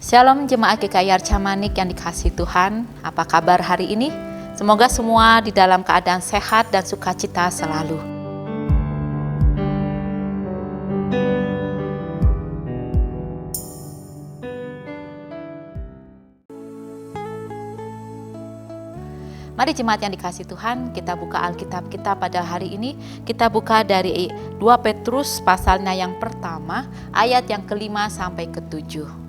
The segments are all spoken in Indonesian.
Shalom jemaat GKI Arca Manik yang dikasihi Tuhan. Apa kabar hari ini? Semoga semua di dalam keadaan sehat dan sukacita selalu. Mari jemaat yang dikasihi Tuhan, kita buka Alkitab kita pada hari ini. Kita buka dari 2 Petrus pasalnya yang pertama, ayat yang ke-5 sampai ke-7.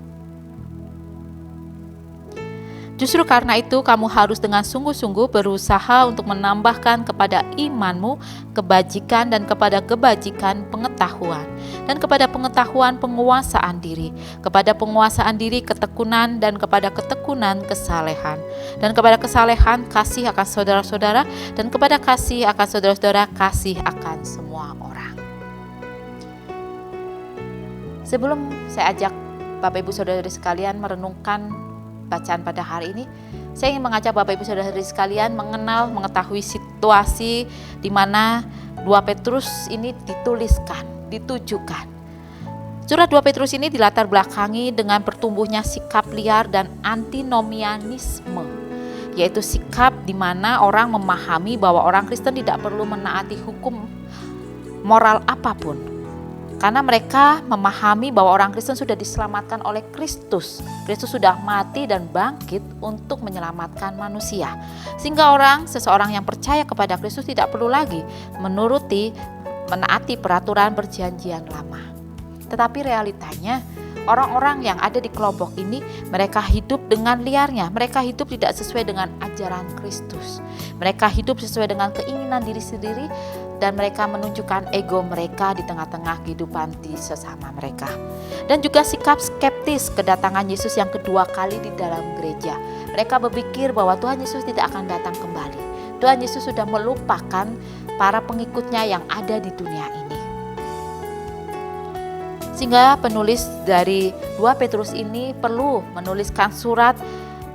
Justru karena itu kamu harus dengan sungguh-sungguh berusaha untuk menambahkan kepada imanmu kebajikan, dan kepada kebajikan pengetahuan, dan kepada pengetahuan penguasaan diri, kepada penguasaan diri ketekunan, dan kepada ketekunan kesalehan, dan kepada kesalehan kasih akan saudara-saudara, dan kepada kasih akan saudara-saudara kasih akan semua orang. Sebelum saya ajak Bapak Ibu Saudara-saudari sekalian merenungkan bacaan pada hari ini, saya ingin mengajak Bapak Ibu Saudara-saudari sekalian mengetahui situasi di mana 2 Petrus ini ditujukan. Surat 2 Petrus ini dilatar belakangi dengan bertumbuhnya sikap liar dan antinomianisme, yaitu sikap di mana orang memahami bahwa orang Kristen tidak perlu menaati hukum moral apapun. Karena mereka memahami bahwa orang Kristen sudah diselamatkan oleh Kristus. Kristus sudah mati dan bangkit untuk menyelamatkan manusia. Sehingga seseorang yang percaya kepada Kristus tidak perlu lagi menaati peraturan perjanjian lama. Tetapi realitanya orang-orang yang ada di kelompok ini, mereka hidup dengan liarnya. Mereka hidup tidak sesuai dengan ajaran Kristus. Mereka hidup sesuai dengan keinginan diri sendiri, dan mereka menunjukkan ego mereka di tengah-tengah kehidupan di sesama mereka. Dan juga sikap skeptis kedatangan Yesus yang kedua kali di dalam gereja. Mereka berpikir bahwa Tuhan Yesus tidak akan datang kembali. Tuhan Yesus sudah melupakan para pengikutnya yang ada di dunia ini. Sehingga penulis dari 2 Petrus ini perlu menuliskan surat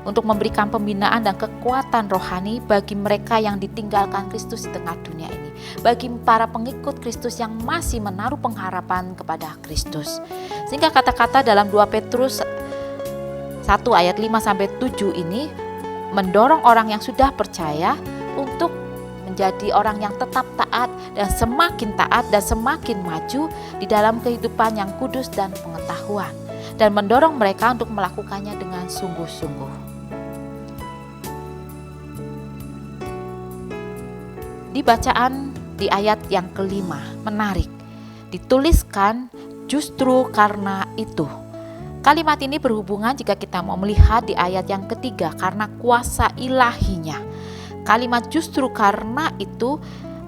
untuk memberikan pembinaan dan kekuatan rohani bagi mereka yang ditinggalkan Kristus di tengah dunia ini. Bagi para pengikut Kristus yang masih menaruh pengharapan kepada Kristus. Sehingga kata-kata dalam 2 Petrus 1 ayat 5-7 ini mendorong orang yang sudah percaya untuk menjadi orang yang tetap taat dan semakin maju di dalam kehidupan yang kudus dan pengetahuan, dan mendorong mereka untuk melakukannya dengan sungguh-sungguh. Di bacaan di ayat yang kelima menarik, dituliskan justru karena itu. Kalimat ini berhubungan jika kita mau melihat di ayat yang ketiga, karena kuasa ilahinya. Kalimat justru karena itu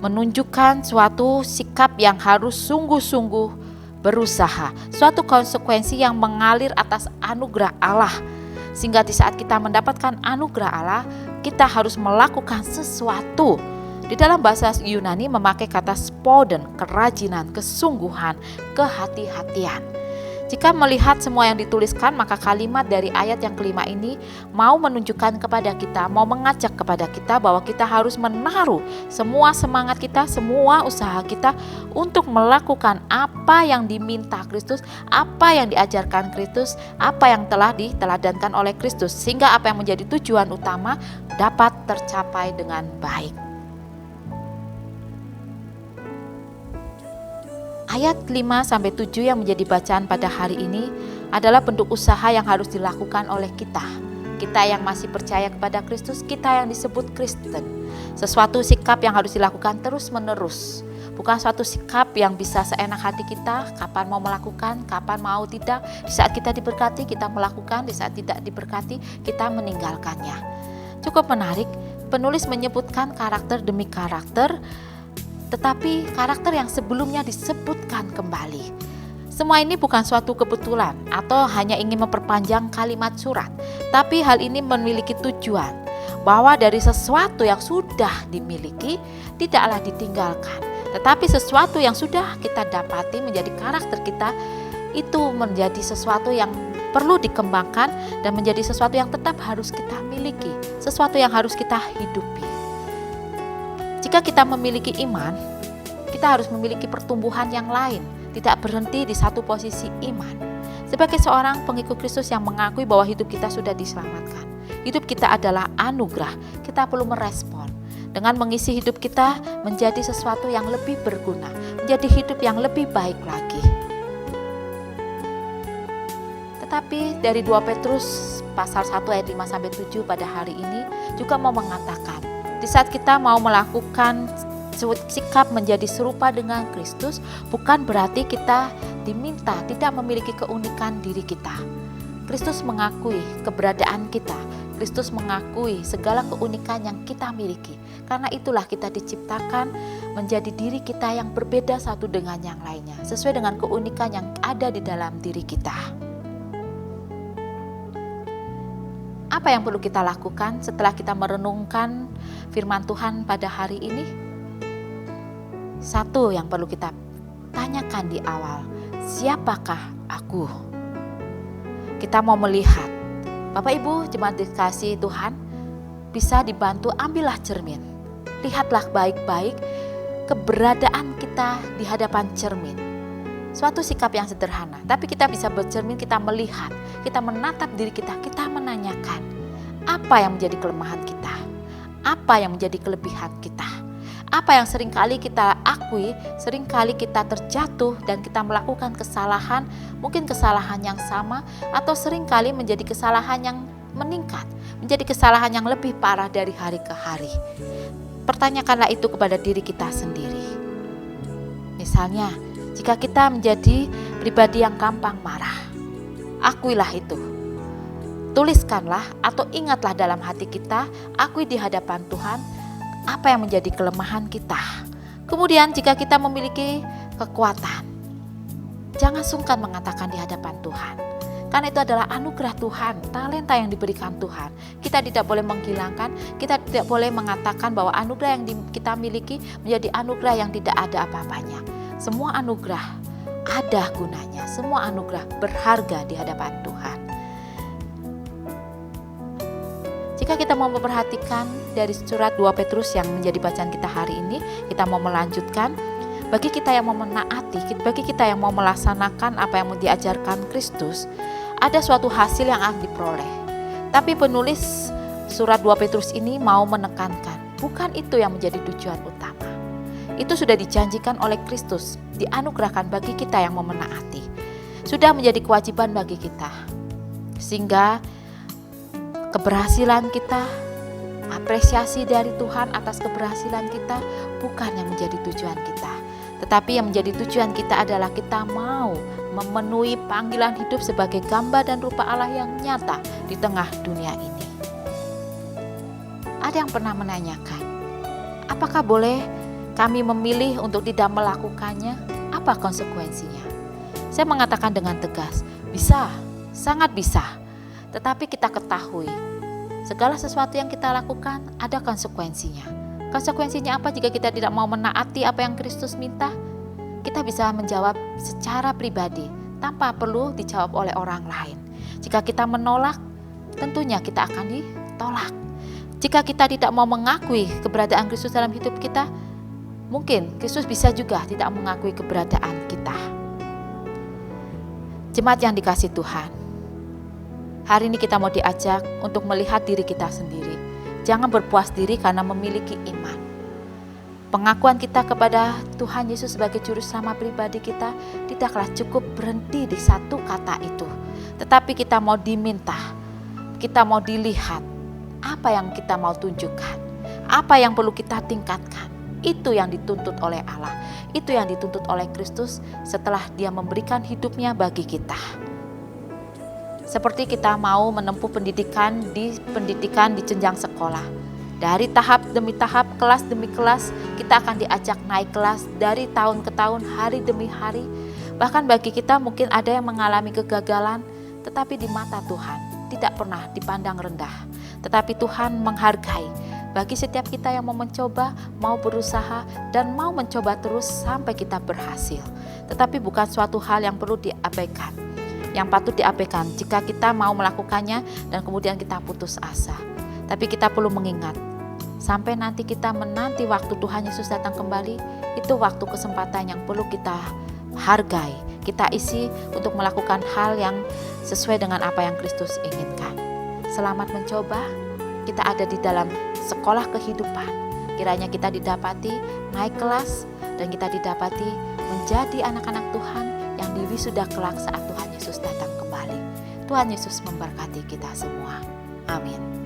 menunjukkan suatu sikap yang harus sungguh-sungguh berusaha, suatu konsekuensi yang mengalir atas anugerah Allah. Sehingga di saat kita mendapatkan anugerah Allah, kita harus melakukan sesuatu. Di dalam bahasa Yunani memakai kata spodon, kerajinan, kesungguhan, kehati-hatian. Jika melihat semua yang dituliskan, maka kalimat dari ayat yang kelima ini mau menunjukkan kepada kita, mau mengajak kepada kita bahwa kita harus menaruh semua semangat kita, semua usaha kita untuk melakukan apa yang diminta Kristus, apa yang diajarkan Kristus, apa yang telah diteladankan oleh Kristus, sehingga apa yang menjadi tujuan utama dapat tercapai dengan baik. Ayat 5-7 yang menjadi bacaan pada hari ini adalah bentuk usaha yang harus dilakukan oleh kita. Kita yang masih percaya kepada Kristus, kita yang disebut Kristen. Sesuatu sikap yang harus dilakukan terus-menerus. Bukan suatu sikap yang bisa seenak hati kita, kapan mau melakukan, kapan mau tidak. Di saat kita diberkati, kita melakukan. Di saat tidak diberkati, kita meninggalkannya. Cukup menarik, penulis menyebutkan karakter demi karakter, tetapi karakter yang sebelumnya disebutkan kembali. Semua ini bukan suatu kebetulan atau hanya ingin memperpanjang kalimat surat, tapi hal ini memiliki tujuan bahwa dari sesuatu yang sudah dimiliki tidaklah ditinggalkan, tetapi sesuatu yang sudah kita dapati menjadi karakter kita itu menjadi sesuatu yang perlu dikembangkan dan menjadi sesuatu yang tetap harus kita miliki, sesuatu yang harus kita hidupi. Jika kita memiliki iman, kita harus memiliki pertumbuhan yang lain, tidak berhenti di satu posisi iman. Sebagai seorang pengikut Kristus yang mengakui bahwa hidup kita sudah diselamatkan, hidup kita adalah anugerah, kita perlu merespon dengan mengisi hidup kita menjadi sesuatu yang lebih berguna, menjadi hidup yang lebih baik lagi. Tetapi dari 2 Petrus pasal 1 ayat 5-7 pada hari ini juga mau mengatakan, di saat kita mau melakukan sikap menjadi serupa dengan Kristus, bukan berarti kita diminta tidak memiliki keunikan diri kita. Kristus mengakui keberadaan kita, Kristus mengakui segala keunikan yang kita miliki. Karena itulah kita diciptakan menjadi diri kita yang berbeda satu dengan yang lainnya, sesuai dengan keunikan yang ada di dalam diri kita. Apa yang perlu kita lakukan setelah kita merenungkan firman Tuhan pada hari ini? Satu yang perlu kita tanyakan di awal, siapakah aku? Kita mau melihat, Bapak Ibu jemaat dikasihi Tuhan, bisa dibantu, ambillah cermin. Lihatlah baik-baik keberadaan kita di hadapan cermin. Suatu sikap yang sederhana, tapi kita bisa bercermin, kita melihat, kita menatap diri kita, kita menanyakan, apa yang menjadi kelemahan kita? Apa yang menjadi kelebihan kita? Apa yang seringkali kita akui, seringkali kita terjatuh dan kita melakukan kesalahan, mungkin kesalahan yang sama atau seringkali menjadi kesalahan yang meningkat, menjadi kesalahan yang lebih parah dari hari ke hari. Pertanyakanlah itu kepada diri kita sendiri. Misalnya, jika kita menjadi pribadi yang gampang marah, akuilah itu. Tuliskanlah atau ingatlah dalam hati kita, akui di hadapan Tuhan, apa yang menjadi kelemahan kita. Kemudian jika kita memiliki kekuatan, jangan sungkan mengatakan di hadapan Tuhan. Karena itu adalah anugerah Tuhan, talenta yang diberikan Tuhan. Kita tidak boleh menghilangkan, kita tidak boleh mengatakan bahwa anugerah yang kita miliki menjadi anugerah yang tidak ada apa-apanya. Semua anugerah ada gunanya, semua anugerah berharga di hadapan Tuhan. Jika kita mau memperhatikan dari surat 2 Petrus yang menjadi bacaan kita hari ini, kita mau melanjutkan, bagi kita yang mau menaati, bagi kita yang mau melaksanakan apa yang mau diajarkan Kristus, ada suatu hasil yang akan diperoleh. Tapi penulis surat 2 Petrus ini mau menekankan, bukan itu yang menjadi tujuan utama. Itu sudah dijanjikan oleh Kristus, dianugerahkan bagi kita yang mau menaati. Sudah menjadi kewajiban bagi kita. Sehingga keberhasilan kita, apresiasi dari Tuhan atas keberhasilan kita bukan yang menjadi tujuan kita. Tetapi yang menjadi tujuan kita adalah kita mau memenuhi panggilan hidup sebagai gambar dan rupa Allah yang nyata di tengah dunia ini. Ada yang pernah menanyakan, apakah boleh kami memilih untuk tidak melakukannya? Apa konsekuensinya? Saya mengatakan dengan tegas, bisa, sangat bisa. Tetapi kita ketahui, segala sesuatu yang kita lakukan ada konsekuensinya. Konsekuensinya apa jika kita tidak mau menaati apa yang Kristus minta? Kita bisa menjawab secara pribadi, tanpa perlu dijawab oleh orang lain. Jika kita menolak, tentunya kita akan ditolak. Jika kita tidak mau mengakui keberadaan Kristus dalam hidup kita, mungkin Kristus bisa juga tidak mengakui keberadaan kita. Jemaat yang dikasihi Tuhan, hari ini kita mau diajak untuk melihat diri kita sendiri. Jangan berpuas diri karena memiliki iman. Pengakuan kita kepada Tuhan Yesus sebagai juru selamat pribadi kita tidaklah cukup berhenti di satu kata itu. Tetapi kita mau diminta, kita mau dilihat apa yang kita mau tunjukkan, apa yang perlu kita tingkatkan. Itu yang dituntut oleh Allah, itu yang dituntut oleh Kristus setelah Dia memberikan hidupnya bagi kita. Seperti kita mau menempuh pendidikan di jenjang sekolah. Dari tahap demi tahap, kelas demi kelas, kita akan diajak naik kelas dari tahun ke tahun, hari demi hari. Bahkan bagi kita mungkin ada yang mengalami kegagalan, tetapi di mata Tuhan tidak pernah dipandang rendah. Tetapi Tuhan menghargai bagi setiap kita yang mau mencoba, mau berusaha, dan mau mencoba terus sampai kita berhasil. Tetapi bukan suatu hal yang perlu diabaikan, yang patut diabaikan jika kita mau melakukannya dan kemudian kita putus asa. Tapi kita perlu mengingat, sampai nanti kita menanti waktu Tuhan Yesus datang kembali, itu waktu kesempatan yang perlu kita hargai, kita isi untuk melakukan hal yang sesuai dengan apa yang Kristus inginkan. Selamat mencoba. Kita ada di dalam sekolah kehidupan. Kiranya kita didapati naik kelas dan kita didapati menjadi anak-anak Tuhan yang diwisuda kelak saat Tuhan Yesus datang kembali. Tuhan Yesus memberkati kita semua. Amin.